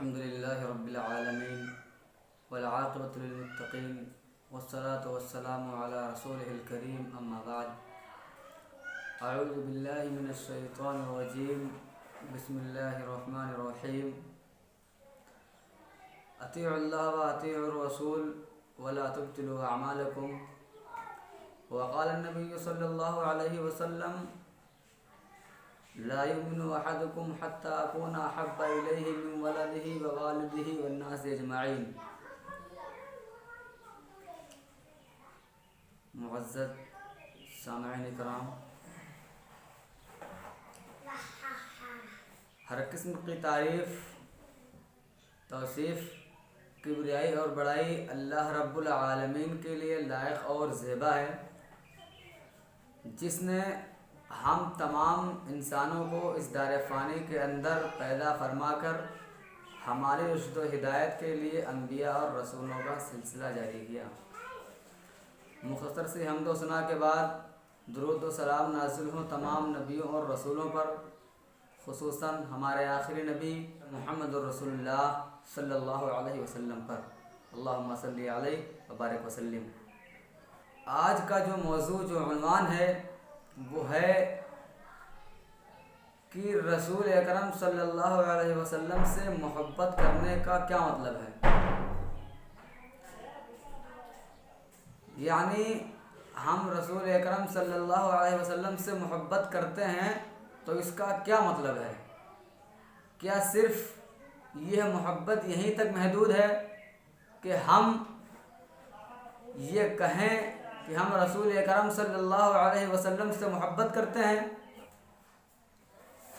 الحمد لله رب العالمين والعاقبة للمتقين والصلاة والسلام على رسوله الكريم أما بعد أعوذ بالله من الشيطان الرجيم بسم الله الرحمن الرحيم أطيعوا الله وأطيعوا الرسول ولا تبطلوا أعمالكم وقال النبي صلى الله عليه وسلم لا يؤمن أحدكم حتى أكون أحب إليه من ولده ووالده والناس أجمعين۔ معزز سامعین کرام، ہر قسم کی تعریف، توصیف، کبریائی اور بڑائی اللہ رب العالمین کے لیے لائق اور زیبا ہے، جس نے ہم تمام انسانوں کو اس دار فانی کے اندر پیدا فرما کر ہماری رشد و ہدایت کے لیے انبیاء اور رسولوں کا سلسلہ جاری کیا۔ مختصر سی حمد و ثنا کے بعد درود و سلام نازل ہوں تمام نبیوں اور رسولوں پر، خصوصاً ہمارے آخری نبی محمد رسول اللہ صلی اللہ علیہ وسلم پر، اللہم صلی علیہ وبارک وسلم۔ آج کا جو موضوع، جو عنوان ہے، وہ ہے کہ رسول اکرم صلی اللہ علیہ وسلم سے محبت کرنے کا کیا مطلب ہے۔ یعنی ہم رسول اکرم صلی اللہ علیہ وسلم سے محبت کرتے ہیں تو اس کا کیا مطلب ہے؟ کیا صرف یہ محبت یہیں تک محدود ہے کہ ہم یہ کہیں کہ ہم رسول اکرم صلی اللہ علیہ وسلم سے محبت کرتے ہیں؟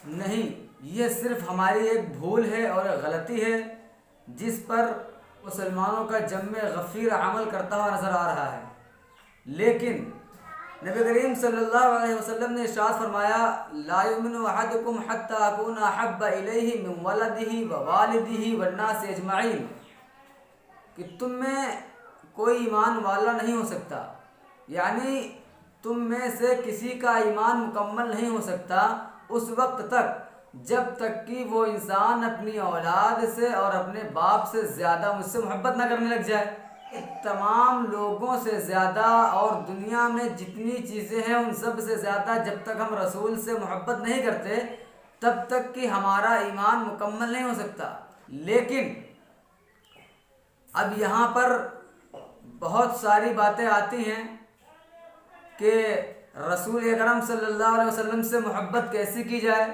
نہیں، یہ صرف ہماری ایک بھول ہے اور غلطی ہے جس پر مسلمانوں کا جم غفیر عمل کرتا ہوا نظر آ رہا ہے۔ لیکن نبی کریم صلی اللہ علیہ وسلم نے ارشاد فرمایا، لا یؤمن احدکم حتی اکون احب الیہ من ولدہ ووالدہ والناس اجمعین، کہ تم میں کوئی ایمان والا نہیں ہو سکتا، یعنی تم میں سے کسی کا ایمان مکمل نہیں ہو سکتا اس وقت تک جب تک کہ وہ انسان اپنی اولاد سے اور اپنے باپ سے زیادہ مجھ سے محبت نہ کرنے لگ جائے۔ تمام لوگوں سے زیادہ اور دنیا میں جتنی چیزیں ہیں ان سب سے زیادہ جب تک ہم رسول سے محبت نہیں کرتے تب تک کہ ہمارا ایمان مکمل نہیں ہو سکتا۔ لیکن اب یہاں پر بہت ساری باتیں آتی ہیں کہ رسول اکرم صلی اللہ علیہ وسلم سے محبت کیسے کی جائے،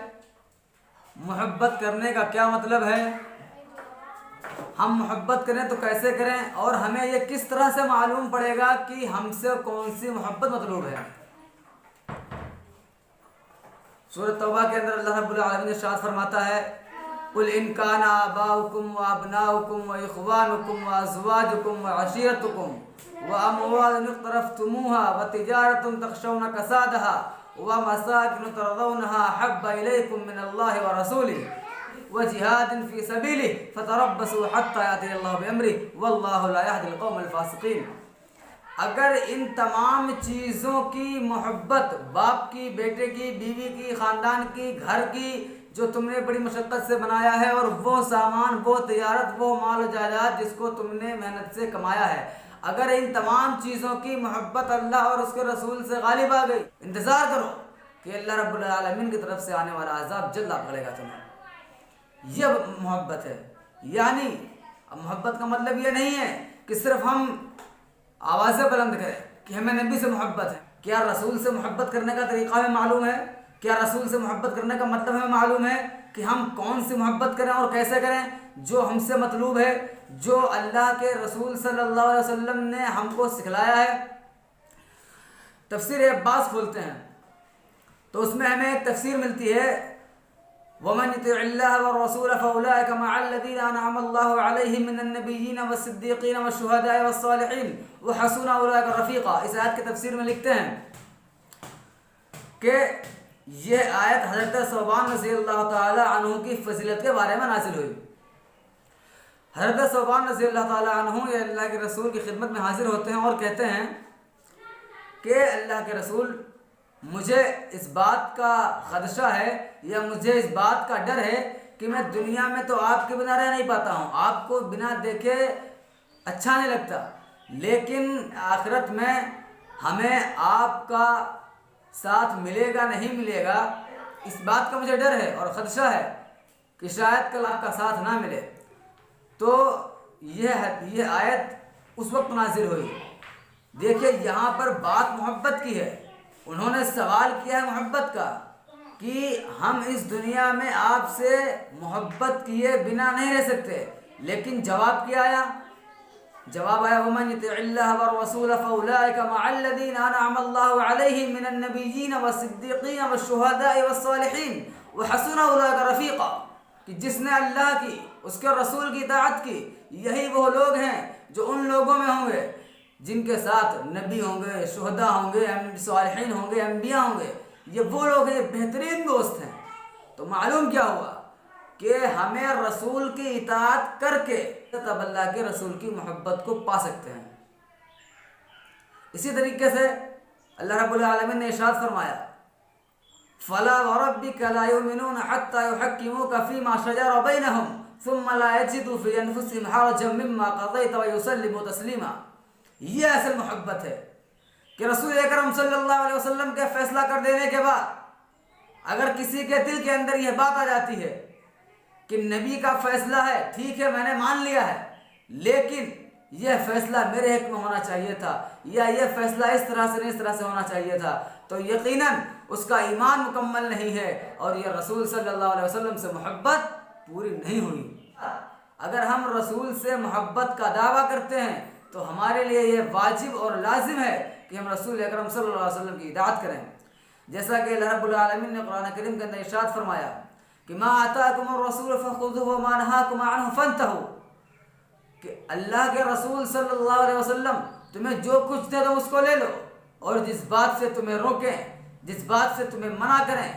محبت کرنے کا کیا مطلب ہے، ہم محبت کریں تو کیسے کریں، اور ہمیں یہ کس طرح سے معلوم پڑے گا کہ ہم سے کون سی محبت مطلوب ہے۔ سورۃ توبہ کے اندر اللہ رب العالمین ارشاد فرماتا ہے، قل ان کان آباؤکم وابناؤکم واخوانکم وازواجکم وعشیرتکم واموال اقترفتموها وتجارة تخشون کسادها ومساکن ترضونها احب الیکم من اللہ ورسولہ وجہاد فی سبیلہ فتربصوا حتی یأتی اللہ بامرہ واللہ لا یہدی القوم الفاسقین۔ اگر ان تمام چیزوں کی محبت، باپ کی، بیٹے کی، بیوی کی، خاندان کی، گھر کی، جو تم نے بڑی مشقت سے بنایا ہے، اور وہ سامان، وہ تجارت، وہ مال و جائیداد جس کو تم نے محنت سے کمایا ہے، اگر ان تمام چیزوں کی محبت اللہ اور اس کے رسول سے غالب آ گئی، انتظار کرو کہ اللہ رب العالمین کی طرف سے آنے والا عذاب جلد آ پڑے گا تمہیں۔ یہ محبت ہے۔ یعنی محبت کا مطلب یہ نہیں ہے کہ صرف ہم آوازیں بلند کریں کہ ہمیں نبی سے محبت ہے۔ کیا رسول سے محبت کرنے کا طریقہ ہمیں معلوم ہے؟ کیا رسول سے محبت کرنے کا مطلب ہمیں معلوم ہے کہ ہم کون سی محبت کریں اور کیسے کریں؟ جو ہم سے مطلوب ہے، جو اللہ کے رسول صلی اللہ علیہ وسلم نے ہم کو سکھلایا ہے۔ تفسیر عباس کھولتے ہیں تو اس میں ہمیں ایک تفسیر ملتی ہے، وَمَنْ يُطِعِ اللَّهَ وَالرَّسُولَ فَأُولَٰئِكَ مَعَ الَّذِينَ أَنْعَمَ اللَّهُ عَلَيْهِم مِّنَ النَّبِيِّينَ وَالصِّدِّيقِينَ وَالشُّهَدَاءِ وَالصَّالِحِينَ وَحَسُنَ أُولَٰئِكَ رَفِيقًا۔ اس آیت کی تفسیر میں لکھتے ہیں کہ یہ آیت حضرت ثوبان رضی اللہ تعالی عنہ کی فضیلت کے بارے میں نازل ہوئی۔ حضرت ثوبان رضی اللہ تعالی عنہ یہ اللہ کے رسول کی خدمت میں حاضر ہوتے ہیں اور کہتے ہیں کہ اللہ کے رسول، مجھے اس بات کا خدشہ ہے یا مجھے اس بات کا ڈر ہے کہ میں دنیا میں تو آپ کے بنا رہ نہیں پاتا ہوں، آپ کو بنا دیکھے اچھا نہیں لگتا، لیکن آخرت میں ہمیں آپ کا ساتھ ملے گا نہیں ملے گا، اس بات کا مجھے ڈر ہے اور خدشہ ہے کہ شاید کل آپ کا ساتھ نہ ملے۔ تو یہ آیت اس وقت نازل ہوئی۔ دیکھیے یہاں پر بات محبت کی ہے، انہوں نے سوال کیا ہے محبت کا کہ ہم اس دنیا میں آپ سے محبت کیے بنا نہیں رہ سکتے، لیکن جواب کیا آیا؟ جواب آیا وَمَنْ يُطِعِ اللَّهَ وَالرَّسُولَ فَأُولَٰئِكَ مَعَ الَّذِينَ أَنْعَمَ اللَّهُ عَلَيْهِمْ مِنَ النَّبِيِّينَ وَالصِّدِّيقِينَ وَالشُّهَدَاءِ وَالصَّالِحِينَ وَحَسُنَ أُولَٰئِكَ رَفِيقًا، کہ جس نے اللہ کی، اس کے رسول کی اطاعت کی، یہی وہ لوگ ہیں جو ان لوگوں میں ہوں گے جن کے ساتھ نبی ہوں گے، شہداء ہوں گے، صالحین ہوں گے، انبیاء ہوں گے، یہ وہ لوگ ہیں، بہترین دوست ہیں۔ تو معلوم کیا ہوا کہ ہمیں رسول کی اطاعت کر کے تب اللہ کے رسول کی محبت کو پا سکتے ہیں۔ اسی طریقے سے اللہ رب العالمین نے ارشاد فرمایا فَلَا وَرَبِّكَ لَا يُؤْمِنُونَ حَتَّى يُحَكِّمُوكَ فِي مَا شَجَرَ بَيْنَهُمْ ثُمَّ لَا يَجِدُوا فِي أَنفُسِهِمْ حَرَجًا مِّمَّا قَضَيْتَ وَيُسَلِّمُوا تَسْلِيمًا۔ یہ اصل محبت ہے کہ رسول اکرم صلی اللہ علیہ وسلم کے فیصلہ کر دینے کے بعد اگر کسی کے دل کے اندر یہ بات آ جاتی ہے کہ نبی کا فیصلہ ہے، ٹھیک ہے میں نے مان لیا ہے، لیکن یہ فیصلہ میرے حق میں ہونا چاہیے تھا، یا یہ فیصلہ اس طرح سے نہیں اس طرح سے ہونا چاہیے تھا، تو یقیناً اس کا ایمان مکمل نہیں ہے اور یہ رسول صلی اللہ علیہ وسلم سے محبت پوری نہیں ہوئی۔ اگر ہم رسول سے محبت کا دعویٰ کرتے ہیں تو ہمارے لیے یہ واجب اور لازم ہے کہ ہم رسول اکرم صلی اللہ علیہ وسلم کی اطاعت کریں، جیسا کہ اللہ رب العالمین نے قرآن کریم کے اندر ارشاد فرمایا کہ ما آتاکم الرسول فخذوه وما نهاکم عنه فانتهوا، کہ اللہ کے رسول صلی اللہ علیہ وسلم تمہیں جو کچھ دے دو اس کو لے لو، اور جس بات سے تمہیں روکیں، جس بات سے تمہیں منع کریں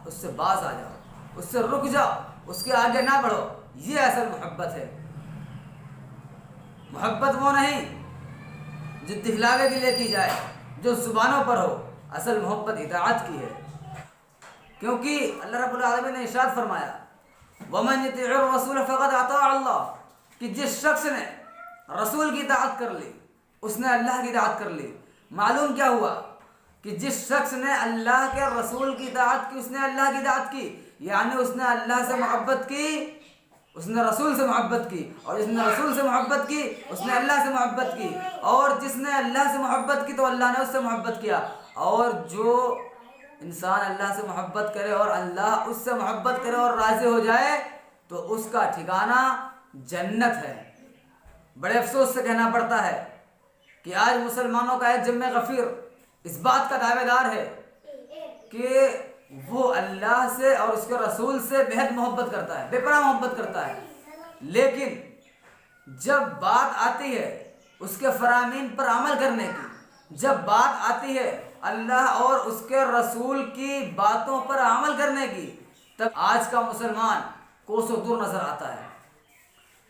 اس سے باز آ جاؤ، اس سے رک جاؤ، اس کے آگے نہ بڑھو۔ یہ اصل محبت ہے۔ محبت وہ نہیں جو دکھلاوے کے لیے کی جائے، جو زبانوں پر ہو، اصل محبت اطاعت کی ہے، کیونکہ اللہ رب العالمین نے ارشاد فرمایا وَمَنْ يُطِعِ الرَّسُولَ فَقَدْ أَطَاعَ اللَّهَ، کہ جس شخص نے رسول کی اطاعت کر لی اس نے اللہ کی اطاعت کر لی۔ معلوم کیا ہوا کہ جس شخص نے اللہ کے رسول کی اطاعت کی اس نے اللہ کی اطاعت کی، یعنی اس نے اللہ سے محبت کی، اس نے رسول سے محبت کی، اور جس نے رسول سے محبت کی اس نے اللہ سے محبت کی، اور جس نے اللہ سے محبت کی تو اللہ نے اس سے محبت کیا۔ اور جو انسان اللہ سے محبت کرے اور اللہ اس سے محبت کرے اور راضی ہو جائے تو اس کا ٹھکانہ جنت ہے۔ بڑے افسوس سے کہنا پڑتا ہے کہ آج مسلمانوں کا ایک جمع غفیر اس بات کا دعوے دار ہے کہ وہ اللہ سے اور اس کے رسول سے بہت محبت کرتا ہے، بے پناہ محبت کرتا ہے، لیکن جب بات آتی ہے اس کے فرامین پر عمل کرنے کی، جب بات آتی ہے اللہ اور اس کے رسول کی باتوں پر عمل کرنے کی، تب آج کا مسلمان کوسوں دور نظر آتا ہے۔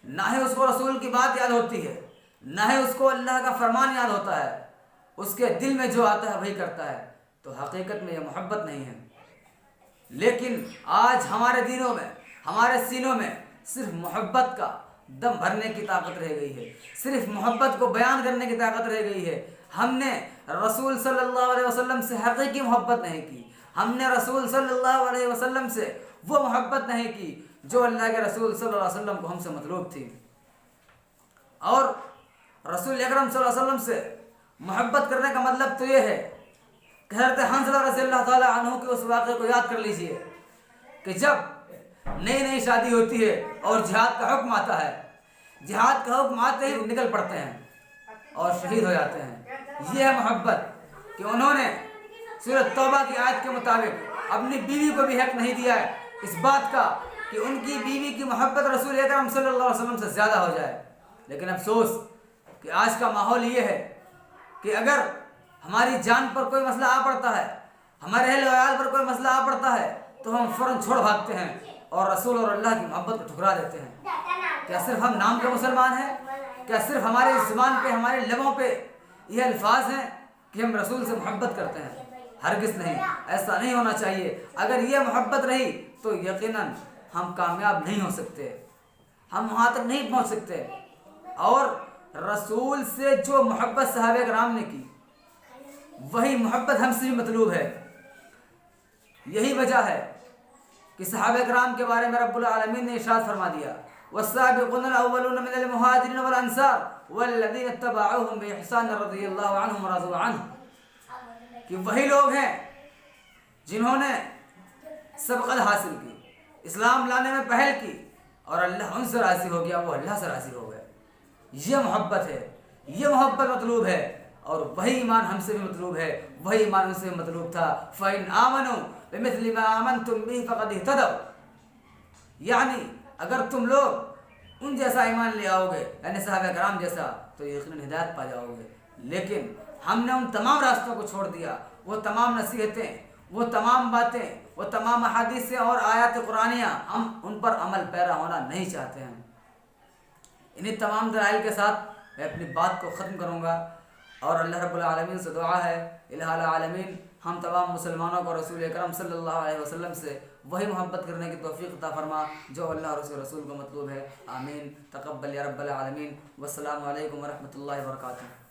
نہ ہی اس کو رسول کی بات یاد ہوتی ہے، نہ ہی اس کو اللہ کا فرمان یاد ہوتا ہے، اس کے دل میں جو آتا ہے وہی کرتا ہے، تو حقیقت میں یہ محبت نہیں ہے۔ لیکن آج ہمارے دینوں میں، ہمارے سینوں میں صرف محبت کا دم بھرنے کی طاقت رہ گئی ہے، صرف محبت کو بیان کرنے کی طاقت رہ گئی ہے۔ ہم نے رسول صلی اللہ علیہ وسلم سے حقیقی محبت نہیں کی، ہم نے رسول صلی اللہ علیہ وسلم سے وہ محبت نہیں کی جو اللہ کے رسول صلی اللہ علیہ وسلم کو ہم سے مطلوب تھی۔ اور رسول اکرم صلی اللہ علیہ وسلم سے محبت کرنے کا مطلب تو یہ ہے کہ حضرت حنظلہ رضی اللہ تعالیٰ عنہ کے اس واقعے کو یاد کر لیجئے کہ جب نئی نئی شادی ہوتی ہے اور جہاد کا حکم آتا ہے، جہاد کا حکم آتے ہی نکل پڑتے ہیں اور شہید ہو جاتے ہیں۔ یہ ہے محبت کہ انہوں نے سورۃ توبہ کی آیت کے مطابق اپنی بیوی کو بھی حق نہیں دیا ہے اس بات کا کہ ان کی بیوی کی محبت رسول اکرم صلی اللہ علیہ وسلم سے زیادہ ہو جائے۔ لیکن افسوس کہ آج کا ماحول یہ ہے کہ اگر ہماری جان پر کوئی مسئلہ آ پڑتا ہے، ہمارے اہل و عیال پر کوئی مسئلہ آ پڑتا ہے تو ہم فوراً چھوڑ بھاگتے ہیں اور رسول اور اللہ کی محبت کو ٹھکرا دیتے ہیں۔ کیا صرف ہم نام کے مسلمان ہیں؟ کیا صرف ہمارے زبان پہ، ہمارے لبوں پہ یہ الفاظ ہیں کہ ہم رسول سے محبت کرتے ہیں؟ ہرگز نہیں، ایسا نہیں ہونا چاہیے۔ اگر یہ محبت رہی تو یقیناً ہم کامیاب نہیں ہو سکتے، ہم وہاں تک نہیں پہنچ سکتے۔ اور رسول سے جو محبت صحابہ کرام نے کی وہی محبت ہم سے بھی مطلوب ہے۔ یہی وجہ ہے کہ صحابہ کرام کے بارے میں رب العالمین نے ارشاد فرما دیا والسابقون الاولون من المہاجرین والانصار والذین اتبعوهم باحسان رضی اللہ عنہم ورضوا عنہ، کہ وہی لوگ ہیں جنہوں نے سبقت حاصل کی، اسلام لانے میں پہل کی، اور اللہ ان سے راضی ہو گیا، وہ اللہ سے راضی ہو گئے۔ یہ محبت ہے، یہ محبت مطلوب ہے، اور وہی ایمان ہم سے بھی مطلوب ہے، وہی ایمان ان سے بھی مطلوب تھا۔ فَإِنْ آمَنُوا بِمِثْلِ مَا آمَنْتُمْ بِهِ فَقَدِ اهْتَدَوْا، یعنی اگر تم لوگ ان جیسا ایمان لے آؤ گے، یعنی صحابہ کرام جیسا، تو یقیناً ہدایت پا جاؤ گے۔ لیکن ہم نے ان تمام راستوں کو چھوڑ دیا، وہ تمام نصیحتیں، وہ تمام باتیں، وہ تمام احادیثیں اور آیات قرآنیہ، ہم ان پر عمل پیرا ہونا نہیں چاہتے ہیں۔ انہی تمام دلائل کے ساتھ میں اپنی بات کو ختم کروں گا، اور اللہ رب العالمین سے دعا ہے الہ العالمین ہم تمام مسلمانوں کو رسول اکرم صلی اللہ علیہ وسلم سے وہی محبت کرنے کی توفیق عطا فرما جو اللہ اور اس کے رسول کو مطلوب ہے۔ آمین، تقبل یا رب العالمین۔ والسلام علیکم ورحمۃ اللہ وبرکاتہ۔